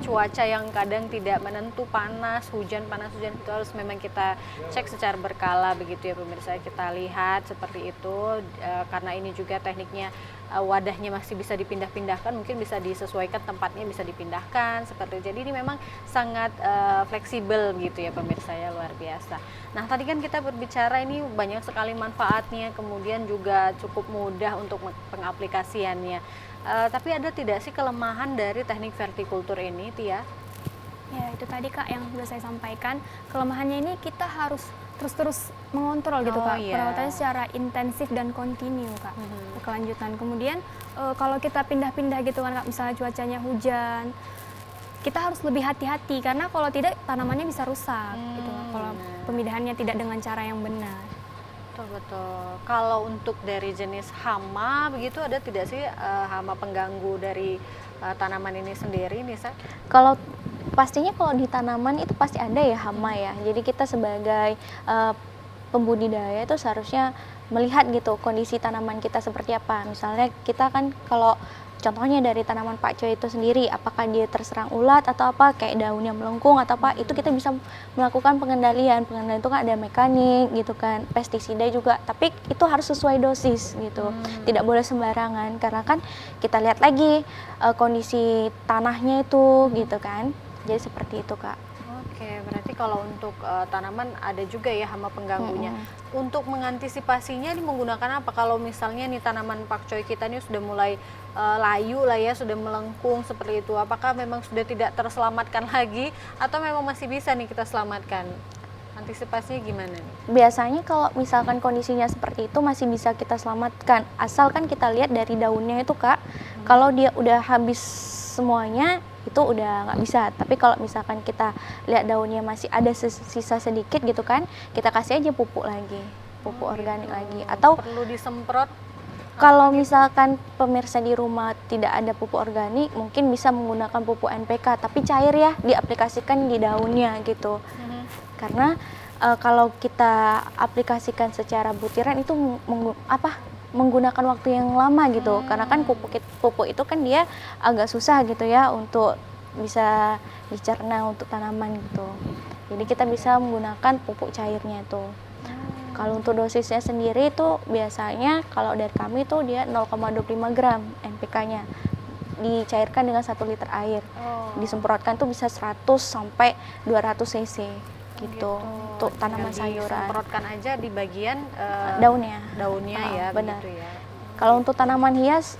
cuaca yang kadang tidak menentu, panas hujan itu harus memang kita cek secara berkala begitu ya pemirsa. Kita lihat seperti itu, karena ini juga tekniknya wadahnya masih bisa dipindah-pindahkan, mungkin bisa disesuaikan tempatnya, bisa dipindahkan seperti itu. Jadi ini memang sangat fleksibel gitu ya pemirsa ya, luar biasa. Nah tadi kan kita berbicara ini banyak sekali manfaatnya, kemudian juga cukup mudah untuk pengaplikasiannya. Tapi ada tidak sih kelemahan dari teknik vertikultur ini, Tia? Ya itu tadi Kak yang sudah saya sampaikan, kelemahannya ini kita harus terus mengontrol gitu Kak, perawatannya secara intensif dan kontinu Kak, berkelanjutan. Kemudian kalau kita pindah-pindah gitu kan Kak, misalnya cuacanya hujan, kita harus lebih hati-hati karena kalau tidak tanamannya bisa rusak gitu Kak, kalau pemindahannya tidak dengan cara yang benar. Betul. Kalau untuk dari jenis hama begitu, ada tidak sih hama pengganggu dari tanaman ini sendiri, Nisa? Kalau pastinya kalau di tanaman itu pasti ada ya hama ya. Jadi kita sebagai pembudidaya itu seharusnya melihat gitu kondisi tanaman kita seperti apa. Misalnya kita kan kalau contohnya dari tanaman pakcoy itu sendiri, apakah dia terserang ulat atau apa, kayak daunnya melengkung atau apa, itu kita bisa melakukan pengendalian itu kan ada mekanik gitu kan, pestisida juga, tapi itu harus sesuai dosis gitu, tidak boleh sembarangan, karena kan kita lihat lagi kondisi tanahnya itu gitu kan. Jadi seperti itu Kak. Oke, berarti kalau untuk tanaman ada juga ya hama pengganggunya. Untuk mengantisipasinya ini menggunakan apa? Kalau misalnya nih tanaman pakcoy kita ini sudah mulai layu lah ya, sudah melengkung seperti itu, apakah memang sudah tidak terselamatkan lagi atau memang masih bisa nih kita selamatkan? Antisipasinya gimana nih? Biasanya kalau misalkan kondisinya seperti itu masih bisa kita selamatkan, asalkan kita lihat dari daunnya itu Kak. Kalau dia udah habis semuanya itu udah nggak bisa, tapi kalau misalkan kita lihat daunnya masih ada sisa sedikit gitu kan, kita kasih aja pupuk lagi, pupuk organik lagi. Atau perlu disemprot? Kalau misalkan pemirsa di rumah tidak ada pupuk organik, mungkin bisa menggunakan pupuk NPK, tapi cair ya, diaplikasikan di daunnya gitu. Karena kalau kita aplikasikan secara butiran itu menggunakan waktu yang lama gitu, karena kan pupuk itu kan dia agak susah gitu ya untuk bisa dicerna untuk tanaman gitu. Jadi kita bisa menggunakan pupuk cairnya itu. Kalau untuk dosisnya sendiri itu biasanya kalau dari kami itu dia 0,25 gram NPK-nya, dicairkan dengan 1 liter air, disemprotkan tuh bisa 100 sampai 200 cc. Gitu. Untuk tanaman sayuran. Disemprotkan aja di bagian daunnya ya, benar. begitu ya. Kalau untuk tanaman hias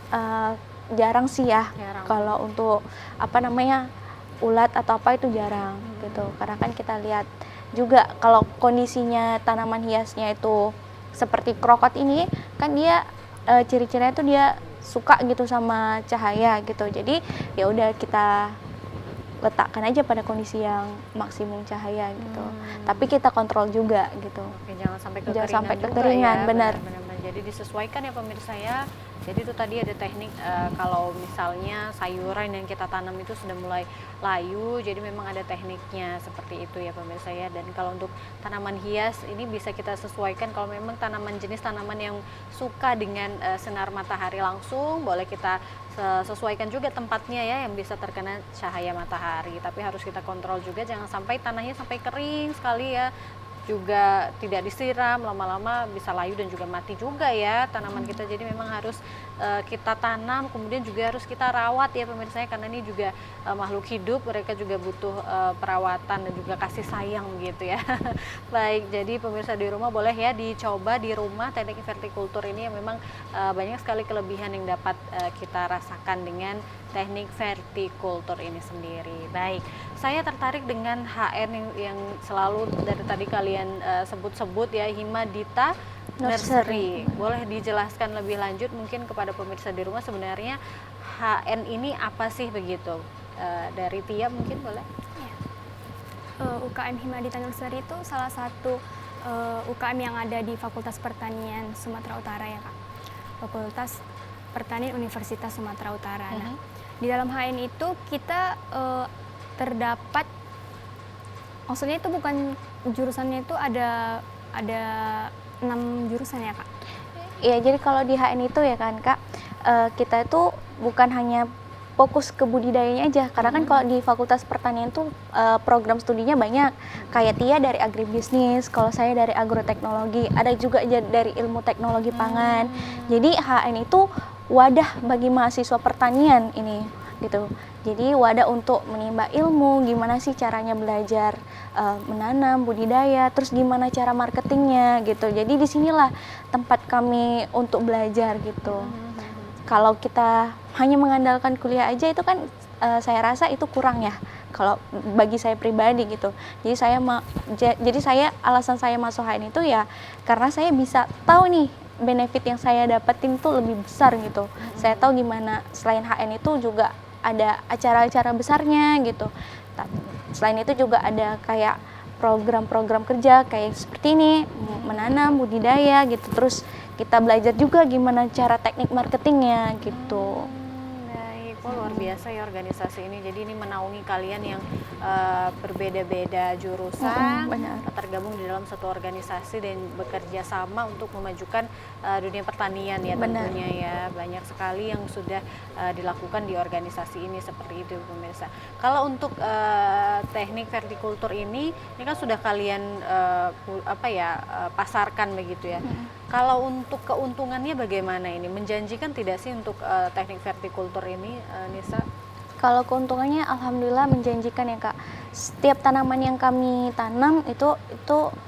jarang sih ya. Jarang. Kalau untuk apa namanya ulat atau apa itu jarang gitu. Karena kan kita lihat juga kalau kondisinya tanaman hiasnya itu seperti krokot ini kan dia ciri-cirinya itu dia suka gitu sama cahaya gitu. Jadi ya udah kita letakkan aja pada kondisi yang maksimum cahaya gitu. Tapi kita kontrol juga gitu. Oke, jangan sampai kekeringan, Jangan sampai juga kekeringan, ya. benar. Benar-benar. Jadi disesuaikan ya pemirsa ya. Jadi itu tadi ada teknik kalau misalnya sayuran yang kita tanam itu sudah mulai layu, jadi memang ada tekniknya seperti itu ya pemirsa ya. Dan kalau untuk tanaman hias ini bisa kita sesuaikan kalau memang jenis tanaman yang suka dengan sinar matahari langsung, boleh kita sesuaikan juga tempatnya ya yang bisa terkena cahaya matahari. Tapi harus kita kontrol juga jangan sampai tanahnya sampai kering sekali ya. Juga tidak disiram, lama-lama bisa layu dan juga mati juga ya tanaman kita. Jadi memang harus kita tanam, kemudian juga harus kita rawat ya pemirsa, karena ini juga makhluk hidup, mereka juga butuh perawatan dan juga kasih sayang gitu ya. Baik, jadi pemirsa di rumah boleh ya dicoba di rumah teknik vertikultur ini yang memang banyak sekali kelebihan yang dapat kita rasakan dengan teknik vertikultur ini sendiri. Baik, saya tertarik dengan HN yang selalu dari tadi kalian sebut-sebut ya, Himadita Nursery. Boleh dijelaskan lebih lanjut mungkin kepada pemirsa di rumah sebenarnya HN ini apa sih begitu? Dari Tia mungkin boleh? UKM Himadita Nursery itu salah satu UKM yang ada di Fakultas Pertanian Sumatera Utara ya Kak. Fakultas Pertanian Universitas Sumatera Utara. Nah, di dalam HN itu kita terdapat, maksudnya itu bukan jurusannya itu ada 6 jurusan ya Kak? Iya, jadi kalau di HN itu ya kan Kak, kita itu bukan hanya fokus ke budidayanya aja, karena kan kalau di Fakultas Pertanian itu program studinya banyak, kayak Tia dari agribisnis, kalau saya dari agroteknologi, ada juga dari ilmu teknologi pangan. Jadi HN itu wadah bagi mahasiswa pertanian ini gitu. Jadi wadah untuk menimba ilmu, gimana sih caranya belajar menanam, budidaya, terus gimana cara marketingnya gitu. Jadi disinilah tempat kami untuk belajar gitu. Kalau kita hanya mengandalkan kuliah aja itu kan saya rasa itu kurang ya. Kalau bagi saya pribadi gitu. Jadi saya alasan saya masuk HN itu ya karena saya bisa tahu nih benefit yang saya dapetin tuh lebih besar gitu. Saya tahu gimana selain HN itu juga ada acara-acara besarnya gitu. Selain itu juga ada kayak program-program kerja kayak seperti ini, menanam, budidaya gitu. Terus kita belajar juga gimana cara teknik marketingnya gitu. Baik, luar biasa ya organisasi ini. Jadi ini menaungi kalian yang berbeda-beda jurusan, Benar. tergabung di dalam satu organisasi dan bekerja sama untuk memajukan dunia pertanian ya tentunya ya. Banyak sekali yang sudah dilakukan di organisasi ini seperti itu pemirsa. Kalau untuk teknik vertikultur ini kan sudah kalian pasarkan begitu ya. Kalau untuk keuntungannya bagaimana ini? Menjanjikan tidak sih untuk teknik vertikultur ini, Nisa? Kalau keuntungannya alhamdulillah menjanjikan ya Kak. Setiap tanaman yang kami tanam itu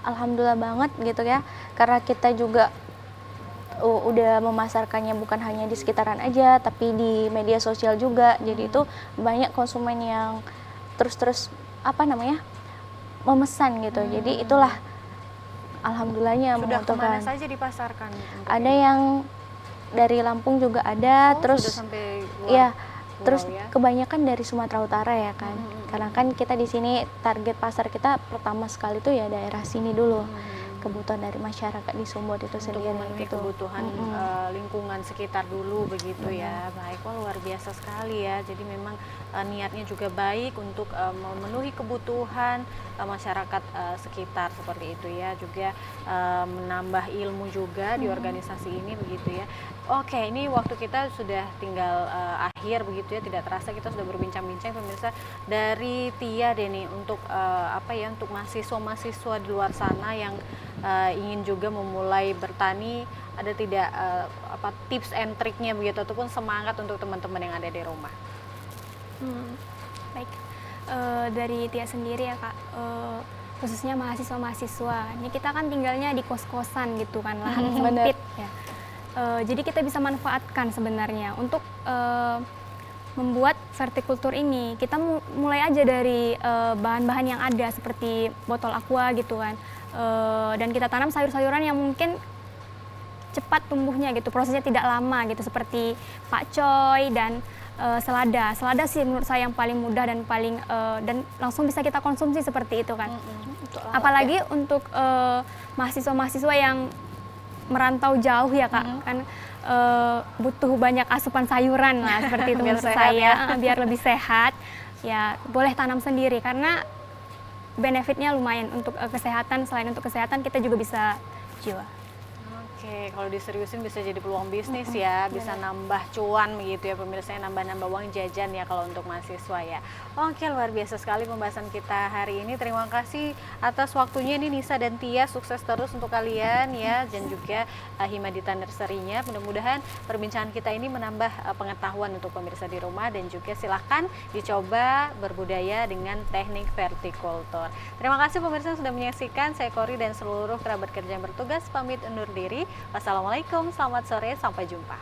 alhamdulillah banget gitu ya. Karena kita juga udah memasarkannya bukan hanya di sekitaran aja, tapi di media sosial juga. Jadi itu banyak konsumen yang terus memesan gitu. Jadi itulah alhamdulillahnya sudah menguntungkan. kemana saja dipasarkan? Ada yang dari Lampung juga ada, terus sudah sampai luar ya, pulau terus ya? kebanyakan dari Sumatera Utara ya kan. Karena kan kita di sini target pasar kita pertama sekali tuh ya daerah sini dulu. Kebutuhan dari masyarakat di Sumut itu Untuk sendiri memenuhi gitu. kebutuhan lingkungan sekitar dulu begitu ya. Baik, luar biasa sekali ya. Jadi memang niatnya juga baik untuk memenuhi kebutuhan masyarakat sekitar seperti itu ya. Juga menambah ilmu juga di organisasi ini begitu ya. Oke, ini waktu kita sudah tinggal akhir begitu ya. Tidak terasa kita sudah berbincang-bincang pemirsa. Dari Tia Deni untuk untuk mahasiswa-mahasiswa di luar sana yang ingin juga memulai bertani, ada tidak tips and triknya begitu ataupun semangat untuk teman-teman yang ada di rumah? Baik, dari Tia sendiri ya Kak, khususnya mahasiswa-mahasiswa, ini kita kan tinggalnya di kos-kosan gitu kan, lahan sempit ya. Jadi kita bisa manfaatkan sebenarnya untuk membuat vertikultur ini. Kita mulai aja dari bahan-bahan yang ada seperti botol aqua gitu kan, dan kita tanam sayur-sayuran yang mungkin cepat tumbuhnya gitu, prosesnya tidak lama gitu, seperti pakcoy dan selada. Selada sih menurut saya yang paling mudah dan paling dan langsung bisa kita konsumsi seperti itu kan. Apalagi untuk mahasiswa-mahasiswa yang merantau jauh ya Kak, kan butuh banyak asupan sayuran lah seperti itu menurut saya, biar lebih sehat. Ya boleh tanam sendiri karena benefitnya lumayan untuk kesehatan. Selain untuk kesehatan kita juga bisa jual. Oke, kalau diseriusin bisa jadi peluang bisnis ya, bisa nambah cuan begitu ya pemirsa, nambah-nambah uang jajan ya kalau untuk mahasiswa ya. Oke, luar biasa sekali pembahasan kita hari ini. Terima kasih atas waktunya nih Nisa dan Tia, sukses terus untuk kalian ya, dan juga Himadita Nursery-nya. Mudah-mudahan perbincangan kita ini menambah pengetahuan untuk pemirsa di rumah, dan juga silahkan dicoba berbudaya dengan teknik vertikultur. Terima kasih pemirsa yang sudah menyaksikan. Saya Kori dan seluruh kerabat kerja yang bertugas pamit undur diri. Wassalamualaikum, selamat sore, sampai jumpa.